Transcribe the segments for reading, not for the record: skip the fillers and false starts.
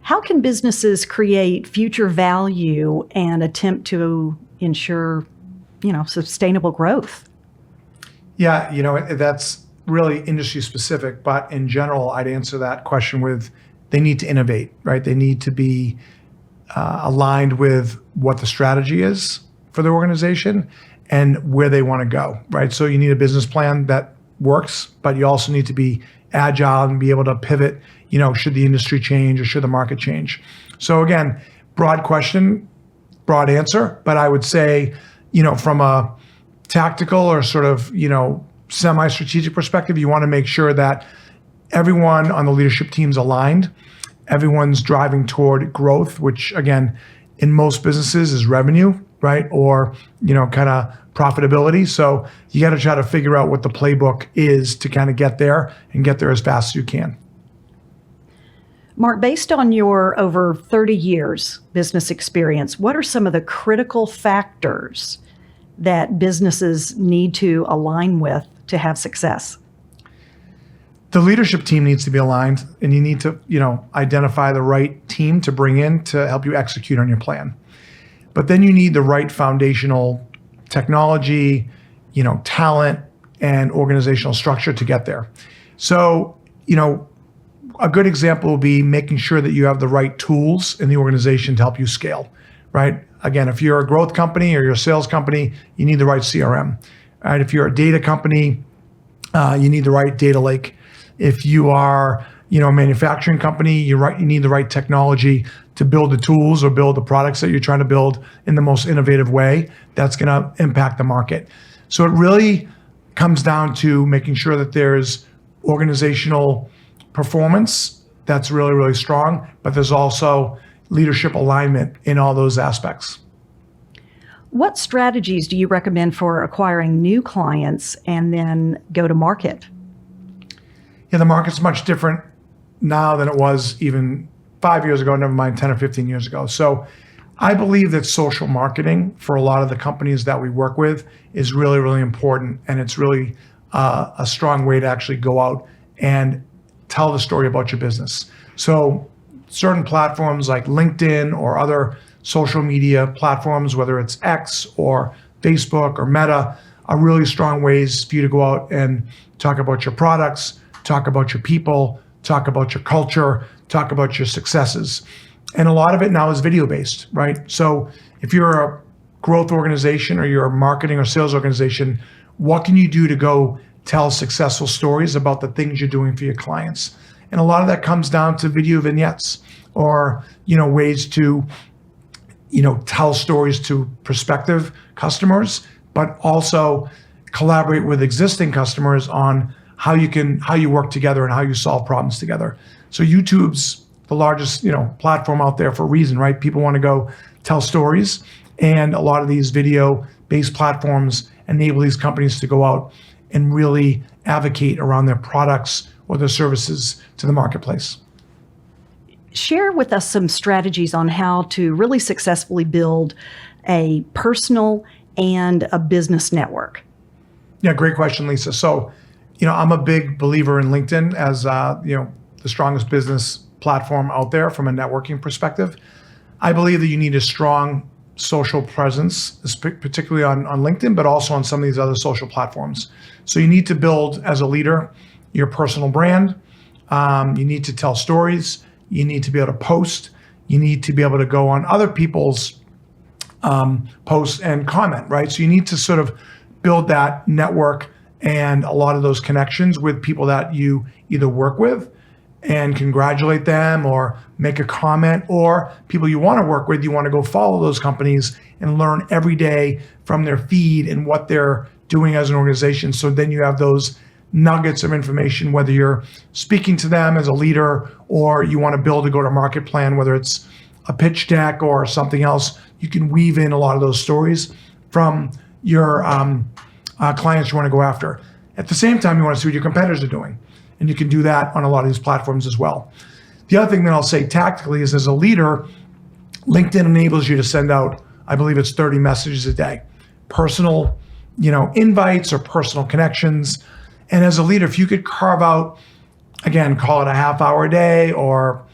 How can businesses create future value and attempt to ensure, sustainable growth? Yeah, that's really industry specific, but in general, I'd answer that question with they need to innovate, right? They need to be aligned with what the strategy is for the organization and where they want to go, right? So you need a business plan that works, but you also need to be agile and be able to pivot, should the industry change or should the market change. So again, broad question, broad answer, but I would say, from a tactical or sort of, semi-strategic perspective, you want to make sure that everyone on the leadership team's aligned. Everyone's driving toward growth, which again, in most businesses is revenue, right? Or, kind of profitability. So you got to try to figure out what the playbook is to kind of get there and get there as fast as you can. Mark, based on your over 30 years business experience, what are some of the critical factors that businesses need to align with to have success? The leadership team needs to be aligned, and you need to, identify the right team to bring in to help you execute on your plan. But then you need the right foundational technology, talent, and organizational structure to get there. So, a good example will be making sure that you have the right tools in the organization to help you scale, right? Again, if you're a growth company or you're a sales company, you need the right CRM. Right? If you're a data company, you need the right data lake. If you are, a manufacturing company, you need the right technology to build the tools or build the products that you're trying to build in the most innovative way that's going to impact the market. So it really comes down to making sure that there's organizational performance that's really, really strong, but there's also leadership alignment in all those aspects. What strategies do you recommend for acquiring new clients and then go to market? Yeah, the market's much different now than it was even 5 years ago, never mind 10 or 15 years ago. So I believe that social marketing for a lot of the companies that we work with is really, really important. And it's really a strong way to actually go out and tell the story about your business. So certain platforms like LinkedIn or other social media platforms, whether it's X or Facebook or Meta, are really strong ways for you to go out and talk about your products, talk about your people, talk about your culture, talk about your successes. And a lot of it now is video based, right? So if you're a growth organization or you're a marketing or sales organization, what can you do to go tell successful stories about the things you're doing for your clients? And a lot of that comes down to video vignettes or, ways to, tell stories to prospective customers, but also collaborate with existing customers on how you work together and how you solve problems together. So YouTube's the largest, platform out there for a reason, right? People want to go tell stories, and a lot of these video-based platforms enable these companies to go out and really advocate around their products or their services to the marketplace. Share with us some strategies on how to really successfully build a personal and a business network. Yeah, great question, Lisa. So, I'm a big believer in LinkedIn as, the strongest business platform out there from a networking perspective. I believe that you need a strong social presence, particularly on LinkedIn, but also on some of these other social platforms. So you need to build, as a leader, your personal brand. You need to tell stories. You need to be able to post. You need to be able to go on other people's posts and comment, right? So you need to sort of build that network and a lot of those connections with people that you either work with and congratulate them or make a comment, or people you want to work with, you want to go follow those companies and learn every day from their feed and what they're doing as an organization. So then you have those nuggets of information, whether you're speaking to them as a leader or you want to build a go-to-market plan, whether it's a pitch deck or something else, you can weave in a lot of those stories from your clients you want to go after. At the same time, you want to see what your competitors are doing. And you can do that on a lot of these platforms as well. The other thing that I'll say tactically is, as a leader, LinkedIn enables you to send out, I believe it's 30 messages a day, personal, invites or personal connections. And as a leader, if you could carve out, again, call it a half hour a day or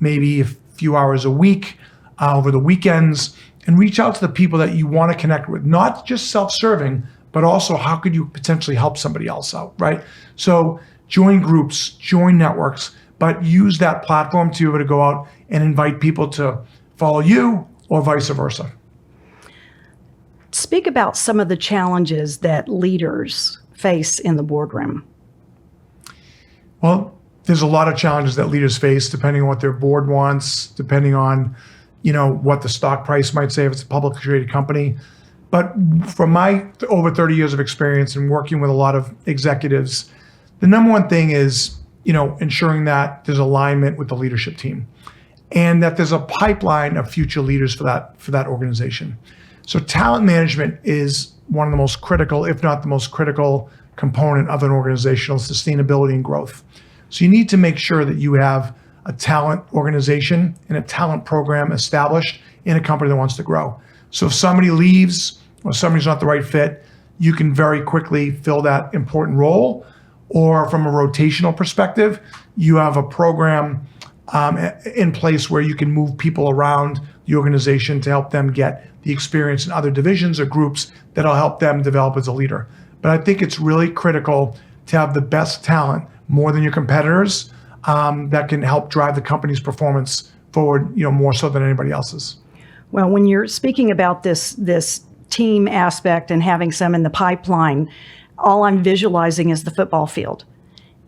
maybe few hours a week, over the weekends, and reach out to the people that you want to connect with, not just self-serving, but also how could you potentially help somebody else out, right? So join groups, join networks, but use that platform to be able to go out and invite people to follow you or vice versa. Speak about some of the challenges that leaders face in the boardroom. Well, there's a lot of challenges that leaders face depending on what their board wants, depending on, what the stock price might say if it's a publicly traded company. But from my over 30 years of experience and working with a lot of executives, the number one thing is, ensuring that there's alignment with the leadership team and that there's a pipeline of future leaders for that organization. So talent management is one of the most critical, if not the most critical component of an organizational sustainability and growth. So you need to make sure that you have a talent organization and a talent program established in a company that wants to grow. So if somebody leaves or somebody's not the right fit, you can very quickly fill that important role. Or from a rotational perspective, you have a program in place where you can move people around the organization to help them get the experience in other divisions or groups that'll help them develop as a leader. But I think it's really critical to have the best talent, more than your competitors, that can help drive the company's performance forward, more so than anybody else's. Well, when you're speaking about this team aspect and having some in the pipeline, all I'm visualizing is the football field.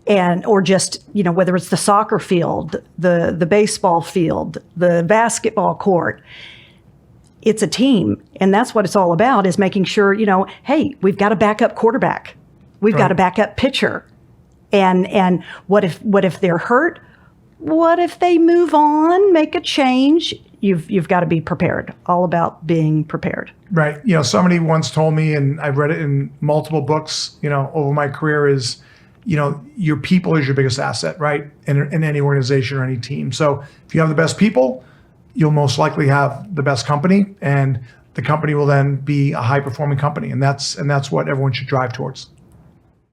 Or just, whether it's the soccer field, the baseball field, the basketball court. It's a team, and that's what it's all about, is making sure, hey, we've got a backup quarterback. We've got a backup pitcher. And what if they're hurt? What if they move on, make a change? You've got to be prepared. All about being prepared. Right. Somebody once told me, and I've read it in multiple books, over my career, is, your people is your biggest asset, right? In any organization or any team. So if you have the best people, you'll most likely have the best company, and the company will then be a high performing company. And that's what everyone should drive towards.